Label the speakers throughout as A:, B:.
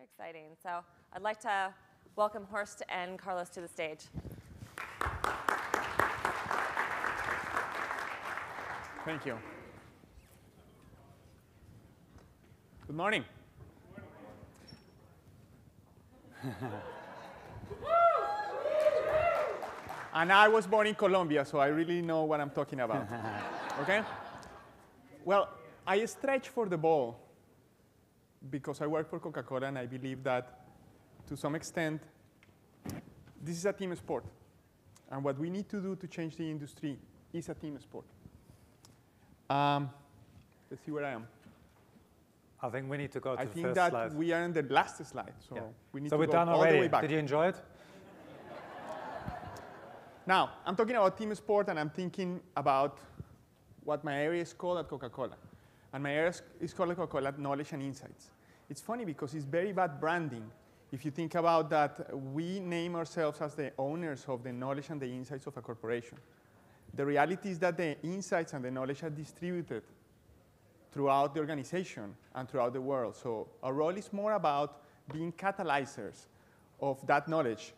A: exciting. So I'd like to welcome Horst and Carlos to the stage.
B: Thank you. Good morning. And I was born in Colombia, so I really know what I'm talking about. Okay? Well, I stretch for the ball because I work for Coca-Cola, and I believe that to some extent, this is a team sport. And what we need to do to change the industry is a team sport. Let's see where I am.
C: I think we need to go to the first slide.
B: I think that we are on the last slide, so we need to
C: we're
B: go
C: done
B: all
C: already.
B: the way back.
C: Did you enjoy it?
B: Now, I'm talking about team sport, and I'm thinking about what my area is called at Coca-Cola. And my area is called Coca-Cola Knowledge and Insights. It's funny because it's very bad branding. If you think about that, we name ourselves as the owners of the knowledge and the insights of a corporation. The reality is that the insights and the knowledge are distributed throughout the organization and throughout the world. So our role is more about being catalyzers of that knowledge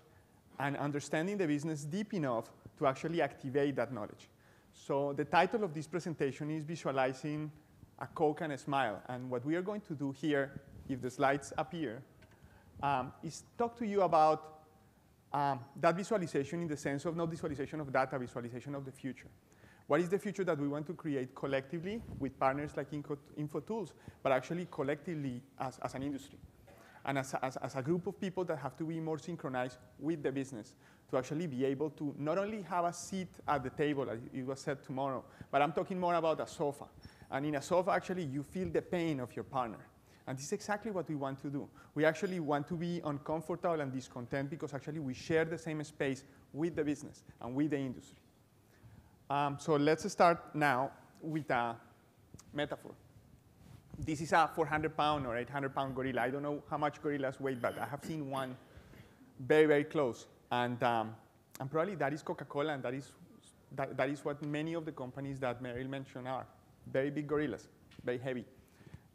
B: and understanding the business deep enough to actually activate that knowledge. So the title of this presentation is Visualizing a Coke and a Smile. And what we are going to do here, if the slides appear, is talk to you about that visualization in the sense of not visualization of data, visualization of the future. What is the future that we want to create collectively with partners like InfoTools, but actually collectively as an industry? And as a group of people that have to be more synchronized with the business to actually be able to not only have a seat at the table, as it was said tomorrow, but I'm talking more about a sofa. And in a sofa, actually, you feel the pain of your partner. And this is exactly what we want to do. We actually want to be uncomfortable and discontent because actually we share the same space with the business and with the industry. So let's start now with a metaphor. This is a 400-pound or 800-pound gorilla. I don't know how much gorillas weigh, but I have seen one very, very close. And probably that is Coca-Cola, and that is what many of the companies that Meryl mentioned are. Very big gorillas, very heavy.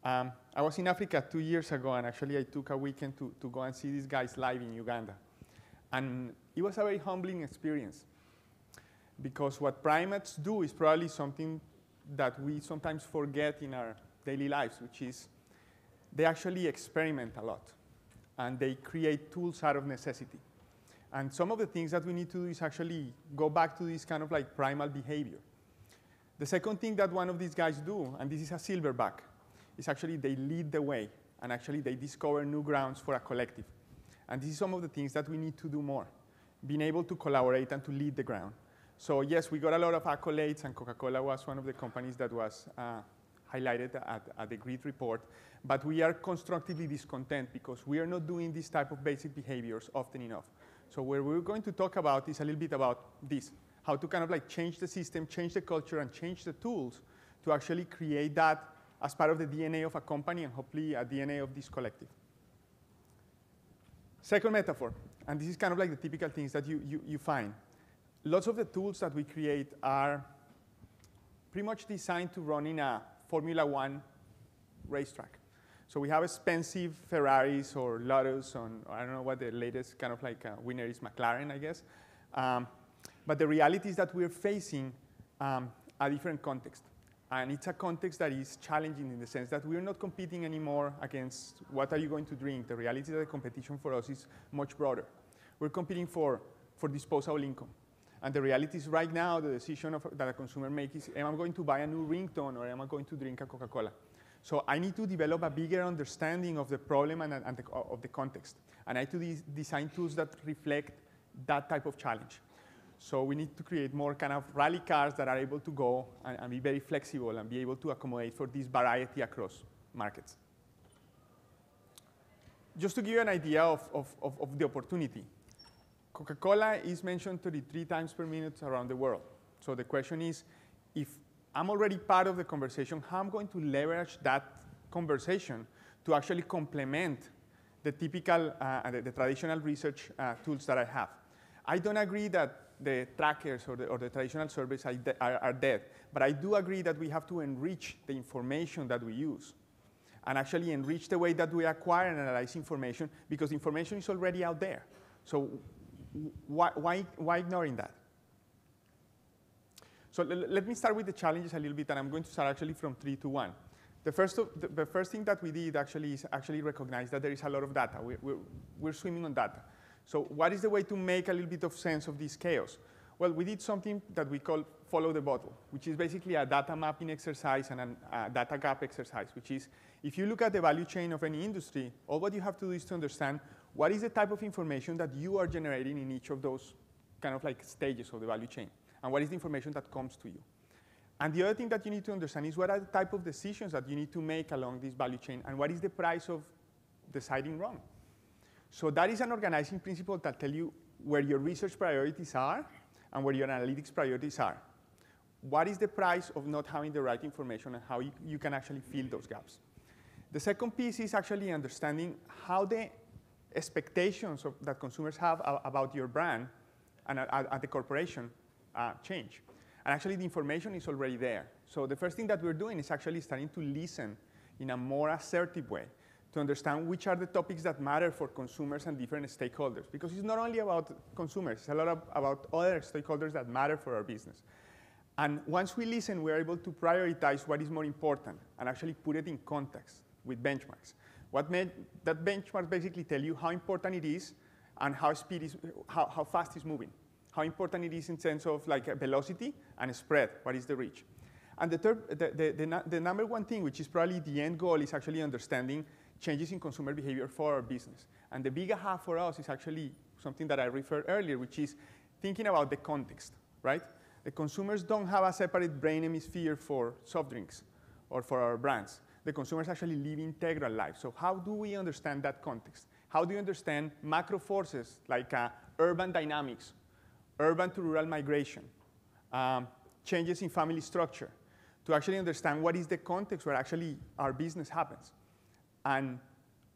B: I was in Africa 2 years ago, and actually I took a weekend to go and see these guys live in Uganda. And it was a very humbling experience because what primates do is probably something that we sometimes forget in our daily lives, which is they actually experiment a lot, and they create tools out of necessity. And some of the things that we need to do is actually go back to this kind of like primal behavior. The second thing that one of these guys do, and this is a silverback, is actually they lead the way, and actually they discover new grounds for a collective. And this is some of the things that we need to do more, being able to collaborate and to lead the ground. So yes, we got a lot of accolades, and Coca-Cola was one of the companies that was highlighted at the GREET report, but we are constructively discontent because we are not doing this type of basic behaviors often enough. So what we're going to talk about is a little bit about this, how to kind of like change the system, change the culture, and change the tools to actually create that as part of the DNA of a company and hopefully a DNA of this collective. Second metaphor, and this is kind of like the typical things that you find. Lots of the tools that we create are pretty much designed to run in a Formula One racetrack. So we have expensive Ferraris or Lotus, I don't know what the latest kind of like winner is, McLaren, I guess. But the reality is that we're facing a different context. And it's a context that is challenging in the sense that we're not competing anymore against what are you going to drink. The reality is that the competition for us is much broader. We're competing for disposable income. And the reality is right now, the decision that a consumer makes is, am I going to buy a new ringtone or am I going to drink a Coca-Cola? So I need to develop a bigger understanding of the problem and of the context. And I need to design tools that reflect that type of challenge. So we need to create more kind of rally cars that are able to go and be very flexible and be able to accommodate for this variety across markets. Just to give you an idea of the opportunity, Coca-Cola is mentioned 33 times per minute around the world. So the question is, if I'm already part of the conversation, how I'm going to leverage that conversation to actually complement the typical, the traditional research tools that I have. I don't agree that the trackers or the traditional surveys are dead, but I do agree that we have to enrich the information that we use. and actually enrich the way that we acquire and analyze information, because information is already out there. So why ignoring that? So let me start with the challenges a little bit, and I'm going to start actually from 3 to 1. The first thing that we did actually is recognize that there is a lot of data. We're swimming on data. So what is the way to make a little bit of sense of this chaos? Well, we did something that we call follow the bottle, which is basically a data mapping exercise and a data gap exercise, which is if you look at the value chain of any industry, all what you have to do is to understand what is the type of information that you are generating in each of those kind of like stages of the value chain, and what is the information that comes to you. And the other thing that you need to understand is what are the type of decisions that you need to make along this value chain, and what is the price of deciding wrong. So that is an organizing principle that tells you where your research priorities are and where your analytics priorities are. What is the price of not having the right information, and how you can actually fill those gaps. The second piece is actually understanding how the expectations that consumers have about your brand and at the corporation change. And actually, the information is already there. So the first thing that we're doing is actually starting to listen in a more assertive way to understand which are the topics that matter for consumers and different stakeholders. Because it's not only about consumers, it's a lot about other stakeholders that matter for our business. And once we listen, we're able to prioritize what is more important and actually put it in context with benchmarks. That benchmarks basically tell you how important it is and how fast it's moving. How important it is in terms of like velocity and spread, what is the reach. And the number one thing, which is probably the end goal, is actually understanding changes in consumer behavior for our business. And the big aha for us is actually something that I referred earlier, which is thinking about the context, right? The consumers don't have a separate brain hemisphere for soft drinks or for our brands. The consumers actually live integral lives. So how do we understand that context? How do you understand macro forces like urban dynamics, urban to rural migration, changes in family structure, to actually understand what is the context where actually our business happens? And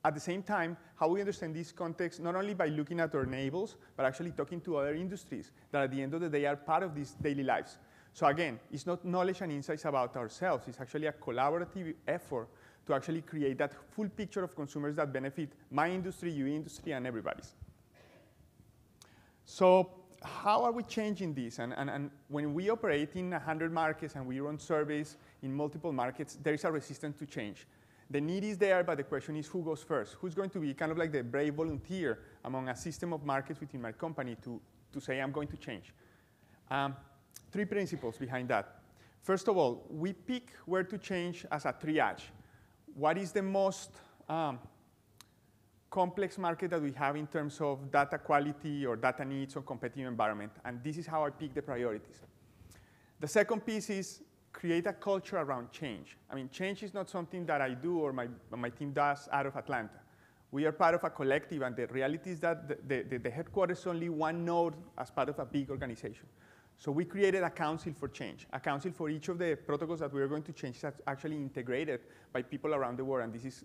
B: at the same time, how we understand this context, not only by looking at our neighbors, but actually talking to other industries that at the end of the day are part of these daily lives. So again, it's not knowledge and insights about ourselves. It's actually a collaborative effort to actually create that full picture of consumers that benefit my industry, your industry, and everybody's. So how are we changing this? And when we operate in 100 markets and we run surveys in multiple markets, there is a resistance to change. The need is there, but the question is who goes first? Who's going to be kind of like the brave volunteer among a system of markets within my company to say, I'm going to change? 3 principles behind that. First of all, we pick where to change as a triage. What is the most complex market that we have in terms of data quality or data needs or competitive environment? And this is how I pick the priorities. The second piece is create a culture around change. I mean, change is not something that I do or my team does out of Atlanta. We are part of a collective, and the reality is that the headquarters is only one node as part of a big organization. So we created a council for change, a council for each of the protocols that we are going to change that's actually integrated by people around the world, and this is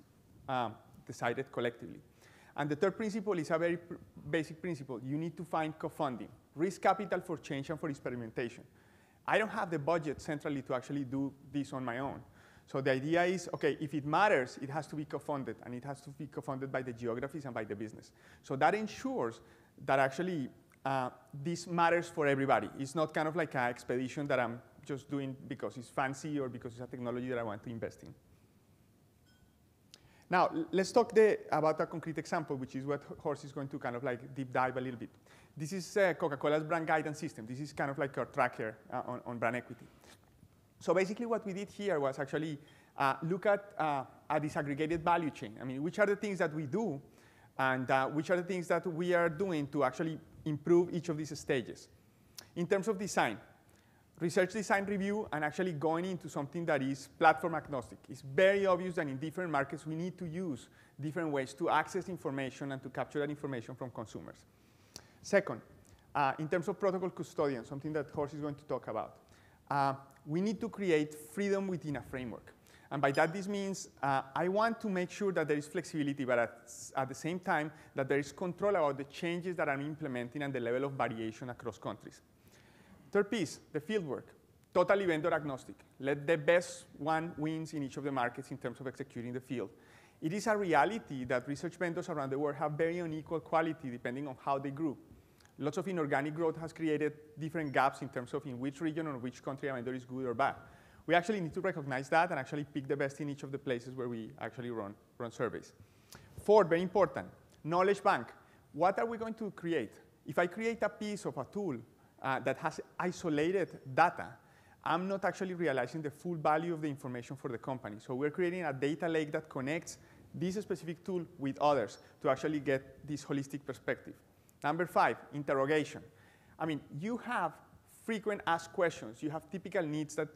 B: decided collectively. And the third principle is a very basic principle. You need to find co-funding, risk capital for change and for experimentation. I don't have the budget centrally to actually do this on my own. So the idea is, okay, if it matters, it has to be co-funded, and it has to be co-funded by the geographies and by the business. So that ensures that actually this matters for everybody. It's not kind of like an expedition that I'm just doing because it's fancy or because it's a technology that I want to invest in. Now, let's talk about a concrete example, which is what Horst is going to kind of like deep dive a little bit. This is Coca-Cola's brand guidance system. This is kind of like our tracker on brand equity. So basically what we did here was actually look at a disaggregated value chain. I mean, which are the things that we do, and which are the things that we are doing to actually improve each of these stages. In terms of design, research design review, and actually going into something that is platform agnostic. It's very obvious that in different markets we need to use different ways to access information and to capture that information from consumers. Second, in terms of protocol custodian, something that Horst is going to talk about, we need to create freedom within a framework. And by that, this means I want to make sure that there is flexibility, but at the same time that there is control about the changes that I'm implementing and the level of variation across countries. Third piece, the field work. totally vendor agnostic. Let the best one wins in each of the markets in terms of executing the field. It is a reality that research vendors around the world have very unequal quality depending on how they grew. Lots of inorganic growth has created different gaps in terms of in which region or which country a vendor is good or bad. We actually need to recognize that and actually pick the best in each of the places where we actually run surveys. Fourth, very important, knowledge bank. What are we going to create? If I create a piece of a tool that has isolated data, I'm not actually realizing the full value of the information for the company. So we're creating a data lake that connects this specific tool with others to actually get this holistic perspective. Number 5, interrogation. I mean, you have frequent asked questions. You have typical needs that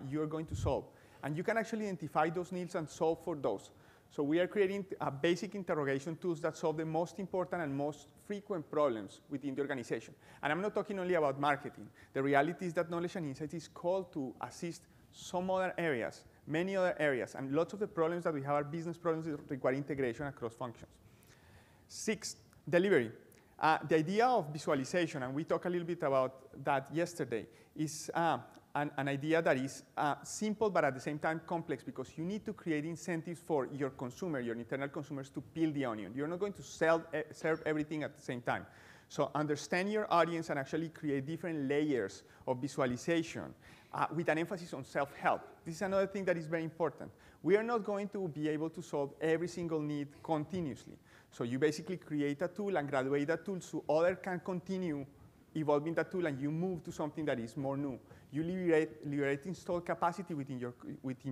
B: you're going to solve. And you can actually identify those needs and solve for those. So we are creating basic interrogation tools that solve the most important and most frequent problems within the organization. And I'm not talking only about marketing. The reality is that knowledge and insight is called to assist some other areas, many other areas. And lots of the problems that we have are business problems that require integration across functions. 6, delivery. The idea of visualization, and we talked a little bit about that yesterday, is an idea that is simple but at the same time complex because you need to create incentives for your consumer, your internal consumers, to peel the onion. You're not going to serve everything at the same time. So understand your audience and actually create different layers of visualization with an emphasis on self-help. This is another thing that is very important. We are not going to be able to solve every single need continuously. So you basically create a tool and graduate that tool so others can continue evolving that tool and you move to something that is more new. You liberate installed capacity within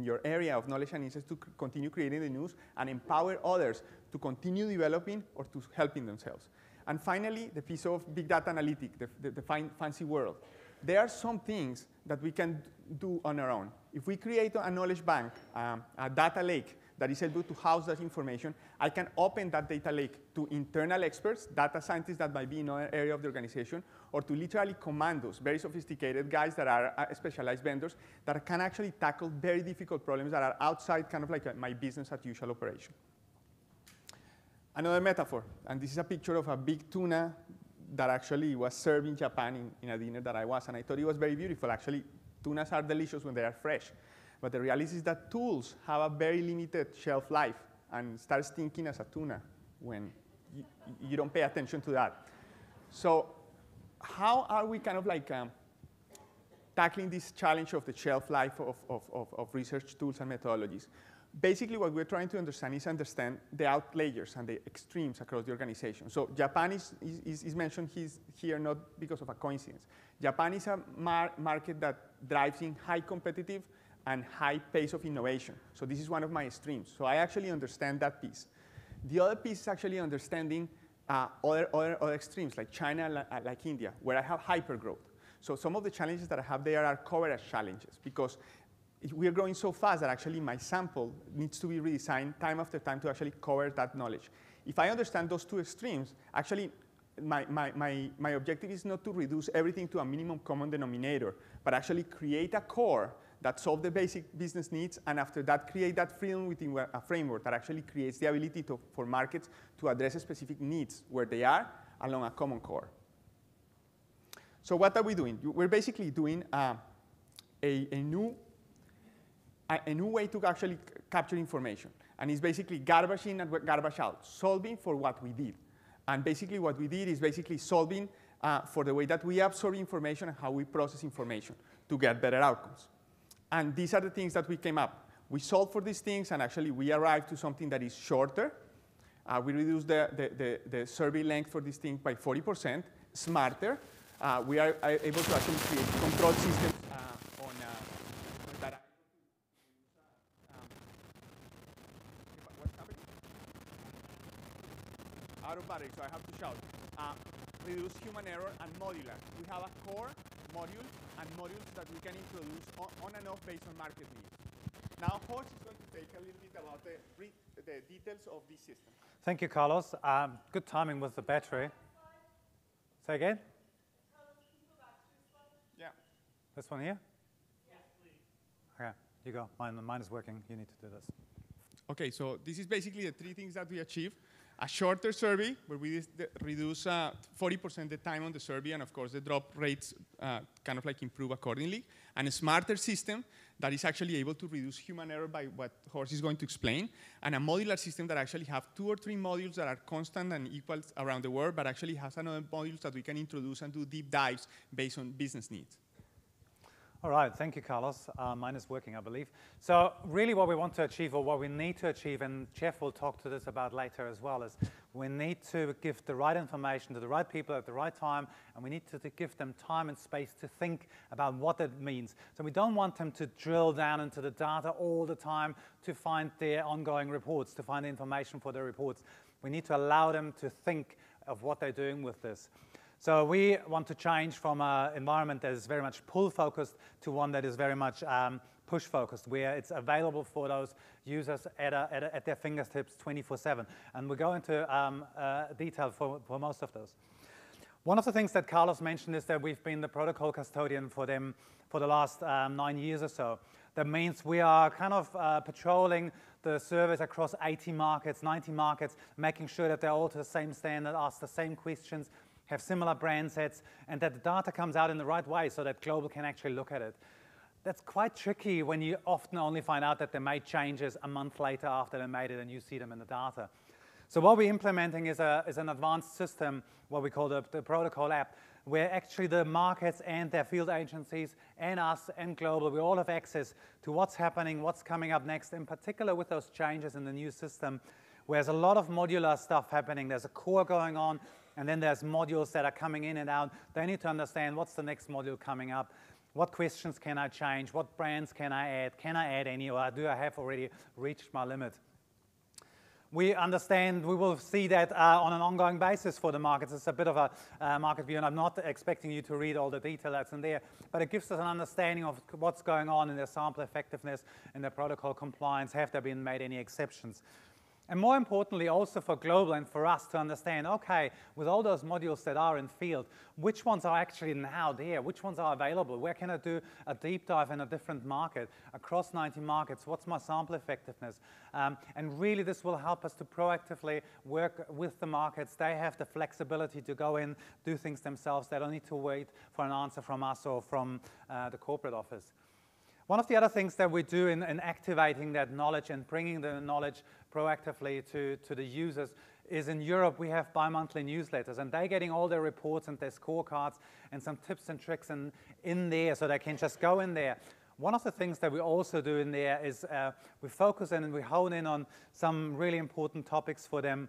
B: your area of knowledge and insights to continue creating the news and empower others to continue developing or to helping themselves. And finally, the piece of big data analytics, the fancy world. There are some things that we can do on our own. If we create a knowledge bank, a data lake that is able to house that information, I can open that data lake to internal experts, data scientists that might be in another area of the organization, or to literally commandos, very sophisticated guys that are specialized vendors that can actually tackle very difficult problems that are outside kind of like my business as usual operation. Another metaphor, and this is a picture of a big tuna that actually was served in Japan in a dinner that I was, and I thought it was very beautiful. Actually, tunas are delicious when they are fresh. But the reality is that tools have a very limited shelf life and start stinking as a tuna when you don't pay attention to that. So how are we kind of like tackling this challenge of the shelf life of research tools and methodologies? Basically, what we're trying to understand is the outliers and the extremes across the organization. So Japan is mentioned here not because of a coincidence. Japan is a market that drives in high competitive and high pace of innovation. So this is one of my streams. So I actually understand that piece. The other piece is actually understanding other extremes, like China, like India, where I have hypergrowth. So some of the challenges that I have there are coverage challenges, because we are growing so fast that actually my sample needs to be redesigned time after time to actually cover that knowledge. If I understand those two extremes, actually my objective is not to reduce everything to a minimum common denominator, but actually create a core that solve the basic business needs, and after that create that freedom within a framework that actually creates the ability for markets to address specific needs where they are along a common core. So what are we doing? We're basically doing a new way to actually capture information, and it's basically garbage in and garbage out, solving for what we did. And basically what we did is basically solving for the way that we absorb information and how we process information to get better outcomes. And these are the things that we came up. We solved for these things, and actually we arrived to something that is shorter. We reduced the survey length for this thing by 40%, smarter. We are able to actually create control systems that what's happening? Out of battery, so I have to shout. Reduce human error and modular. We have a core module and modules that we can introduce on and off based on market needs. Now, Horst is going to take a little bit about the details of this system.
C: Thank you, Carlos. Good timing with the battery. Say again?
B: Yeah.
C: This one here? Yes, please. Okay, you go. Mine is working. You need to do this.
B: Okay, so this is basically the three things that we achieved. a shorter survey where we reduce 40% the time on the survey, and of course the drop rates kind of like improve accordingly, and a smarter system that is actually able to reduce human error by what Horst is going to explain, and a modular system that actually have 2 or 3 modules that are constant and equal around the world, but actually has another modules that we can introduce and do deep dives based on business needs.
C: All right, thank you, Carlos. Mine is working, I believe. So really what we want to achieve, or what we need to achieve, and Jeff will talk to this about later as well, is we need to give the right information to the right people at the right time, and we need to give them time and space to think about what that means. So we don't want them to drill down into the data all the time to find their ongoing reports, to find the information for their reports. We need to allow them to think of what they're doing with this. So we want to change from an environment that is very much pull-focused to one that is very much push-focused, where it's available for those users at their fingertips 24/7. And we'll go into detail for most of those. One of the things that Carlos mentioned is that we've been the protocol custodian for them for the last 9 years or so. That means we are kind of patrolling the servers across 80 markets, 90 markets, making sure that they're all to the same standard, ask the same questions, have similar brand sets, and that the data comes out in the right way so that Global can actually look at it. That's quite tricky when you often only find out that they made changes a month later after they made it and you see them in the data. So what we're implementing is an advanced system, what we call the protocol app, where actually the markets and their field agencies and us and Global, we all have access to what's happening, what's coming up next, in particular with those changes in the new system, where there's a lot of modular stuff happening. There's a core going on, and then there's modules that are coming in and out. They need to understand what's the next module coming up, what questions can I change, what brands can I add any, or do I have already reached my limit? We understand, we will see that on an ongoing basis for the markets. It's a bit of a market view, and I'm not expecting you to read all the detail that's in there, but it gives us an understanding of what's going on in their sample effectiveness and their protocol compliance. Have there been made any exceptions? And more importantly, also for Global and for us to understand, okay, with all those modules that are in field, which ones are actually now there? Which ones are available? Where can I do a deep dive in a different market? Across 90 markets, what's my sample effectiveness? And really, this will help us to proactively work with the markets. They have the flexibility to go in, do things themselves. They don't need to wait for an answer from us or from the corporate office. One of the other things that we do in activating that knowledge and bringing the knowledge proactively to the users is in Europe we have bi-monthly newsletters, and they're getting all their reports and their scorecards and some tips and tricks in there so they can just go in there. One of the things that we also do in there is we focus in and we hone in on some really important topics for them.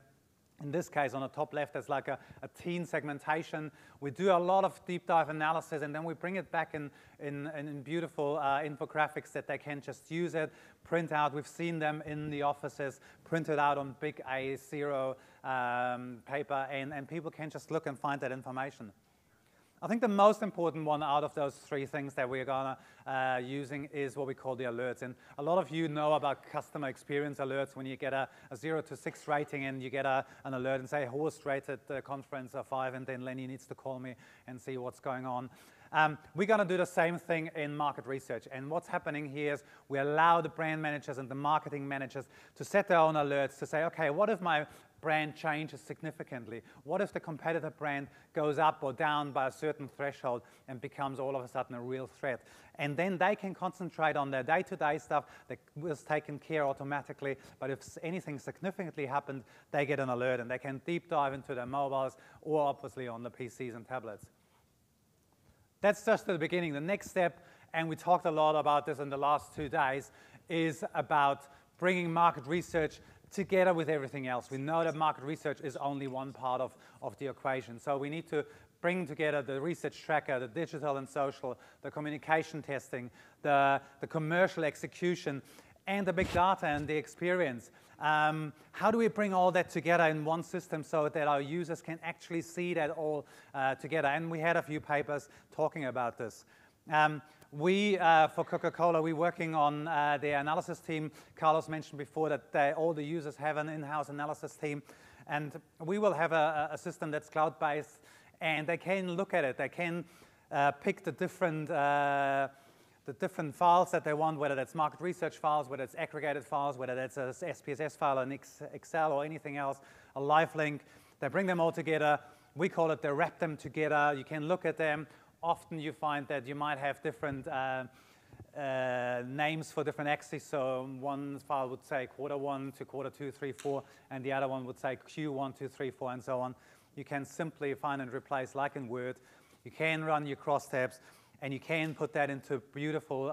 C: In this case, on the top left, there's like a teen segmentation. We do a lot of deep dive analysis, and then we bring it back in beautiful infographics that they can just use it, print out. We've seen them in the offices, printed out on big A0 paper, and people can just look and find that information. I think the most important one out of those 3 things that we're gonna using is what we call the alerts. And a lot of you know about customer experience alerts when you get a 0 to 6 rating and you get an alert and say, Horst rated the conference a 5, and then Lenny needs to call me and see what's going on. We're going to do the same thing in market research. And what's happening here is we allow the brand managers and the marketing managers to set their own alerts to say, okay, what if my brand changes significantly? What if the competitor brand goes up or down by a certain threshold and becomes all of a sudden a real threat? And then they can concentrate on their day-to-day stuff that was taken care automatically. But if anything significantly happened, they get an alert and they can deep dive into their mobiles or obviously on the PCs and tablets. That's just the beginning. The next step, and we talked a lot about this in the last 2 days, is about bringing market research together with everything else. We know that market research is only one part of the equation. So we need to bring together the research tracker, the digital and social, the communication testing, the commercial execution, and the big data and the experience. How do we bring all that together in one system so that our users can actually see that all together? And we had a few papers talking about this. For Coca-Cola, we're working on their analysis team. Carlos mentioned before that all the users have an in-house analysis team. And we will have a system that's cloud-based, and they can look at it. They can pick the different the different files that they want, whether that's market research files, whether it's aggregated files, whether that's a SPSS file, an Excel, or anything else, a live link. They bring them all together. We call it they wrap them together. You can look at them. Often you find that you might have different names for different axes. So one file would say quarter 1 to quarter 2, 3, 4, and the other one would say Q1, 2, 3, 4, and so on. You can simply find and replace like in Word. You can run your crosstabs, and you can put that into beautiful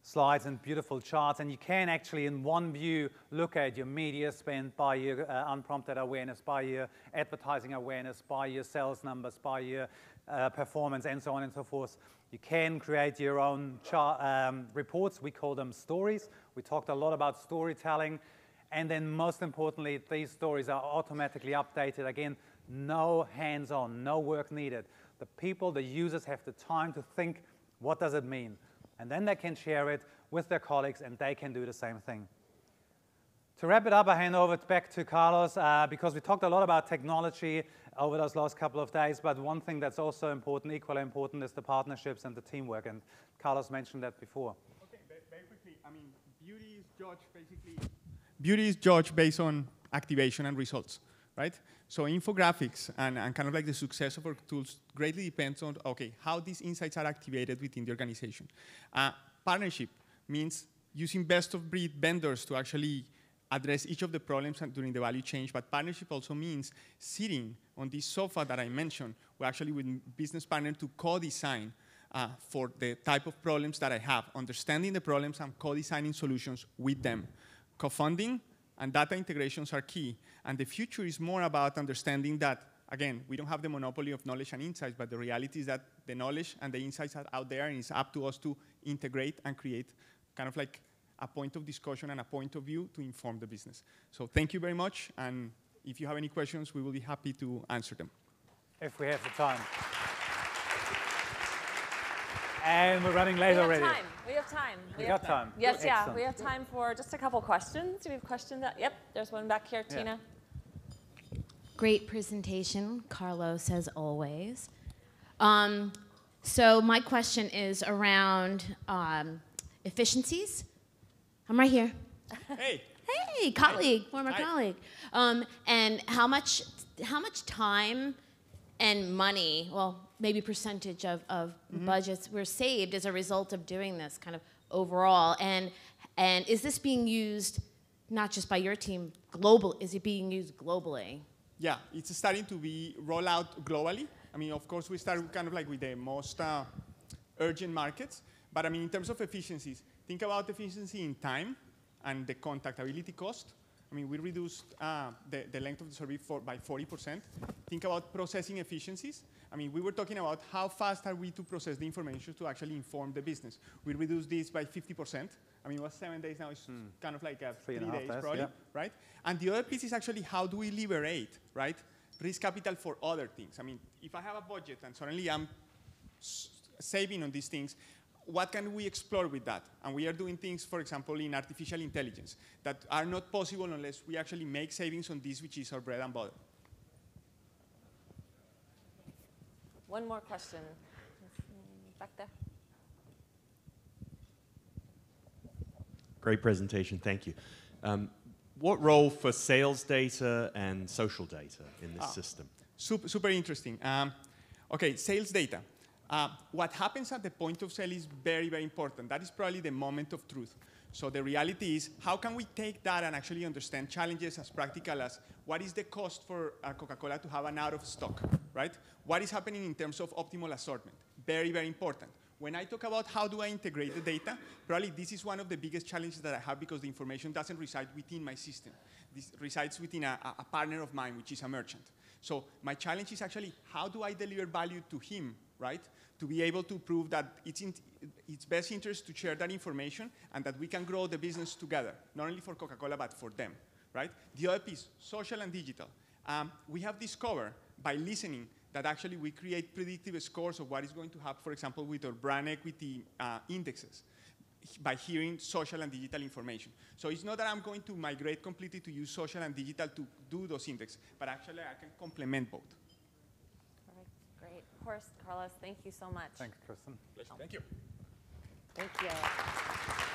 C: slides and beautiful charts, and you can actually in one view look at your media spend by your unprompted awareness, by your advertising awareness, by your sales numbers, by your performance, and so on and so forth. You can create your own reports. We call them stories. We talked a lot about storytelling, and then most importantly, these stories are automatically updated. Again, no hands-on, no work needed. The people, the users have the time to think, what does it mean? And then they can share it with their colleagues, and they can do the same thing. To wrap it up, I hand over back to Carlos, because we talked a lot about technology over those last couple of days, but one thing that's also important, equally important, is the partnerships and the teamwork, and Carlos mentioned that before.
B: Okay, very quickly, I mean, beauty is judged based on activation and results, right? So infographics and kind of like the success of our tools greatly depends on, okay, how these insights are activated within the organization. Partnership means using best-of-breed vendors to actually address each of the problems during the value chain, but partnership also means sitting on this sofa that I mentioned, we're actually with business partner to co-design for the type of problems that I have, understanding the problems and co-designing solutions with them. Co-funding and data integrations are key, and the future is more about understanding that, again, we don't have the monopoly of knowledge and insights, but the reality is that the knowledge and the insights are out there, and it's up to us to integrate and create kind of like a point of discussion and a point of view to inform the business. So thank you very much, and if you have any questions, we will be happy to answer them.
C: If we have the time. And we're running late already.
A: We have time.
C: We got time.
A: Yes, yeah.
C: Excellent.
A: We have time for just a couple questions. Do we have questions? Yep, there's one back here,
C: Yeah.
A: Tina.
D: Great presentation, Carlos, as always. So my question is around efficiencies. I'm right here.
B: Hey.
D: Hey, colleague, former
B: Hi.
D: colleague. And how much time and money, well, maybe percentage of budgets were saved as a result of doing this kind of overall? And is this being used not just by your team, global? Is it being used globally?
B: Yeah, it's starting to be rolled out globally. I mean, of course, we started kind of like with the most urgent markets. But I mean, in terms of efficiencies, think about efficiency in time and the contactability cost. I mean, we reduced the length of the survey by 40%. Think about processing efficiencies. I mean, we were talking about how fast are we to process the information to actually inform the business. We reduced this by 50%. I mean, it was 7 days, now it's kind of like 3 days probably,
C: yeah.
B: right? And the other piece is actually how do we liberate, right, risk capital for other things. I mean, if I have a budget and suddenly I'm saving on these things, what can we explore with that? And we are doing things, for example, in artificial intelligence that are not possible unless we actually make savings on this, which is our bread and butter.
A: One more question. Back there.
E: Great presentation, thank you. What role for sales data and social data in this system?
B: Super interesting. Okay, sales data. What happens at the point of sale is very, very important. That is probably the moment of truth. So the reality is, how can we take that and actually understand challenges as practical as what is the cost for Coca-Cola to have an out of stock, right? What is happening in terms of optimal assortment? Very, very important. When I talk about how do I integrate the data, probably this is one of the biggest challenges that I have because the information doesn't reside within my system. This resides within a partner of mine, which is a merchant. So my challenge is actually how do I deliver value to him, right? To be able to prove that it's in its best interest to share that information and that we can grow the business together, not only for Coca-Cola, but for them, right? The other piece, social and digital. We have discovered by listening that actually we create predictive scores of what is going to happen, for example, with our brand equity indexes by hearing social and digital information. So it's not that I'm going to migrate completely to use social and digital to do those indexes, but actually I can complement both.
A: All right, great. Horst, Carlos, thank you so much.
C: Thank you, Kristen.
B: Thank you.
A: Thank you.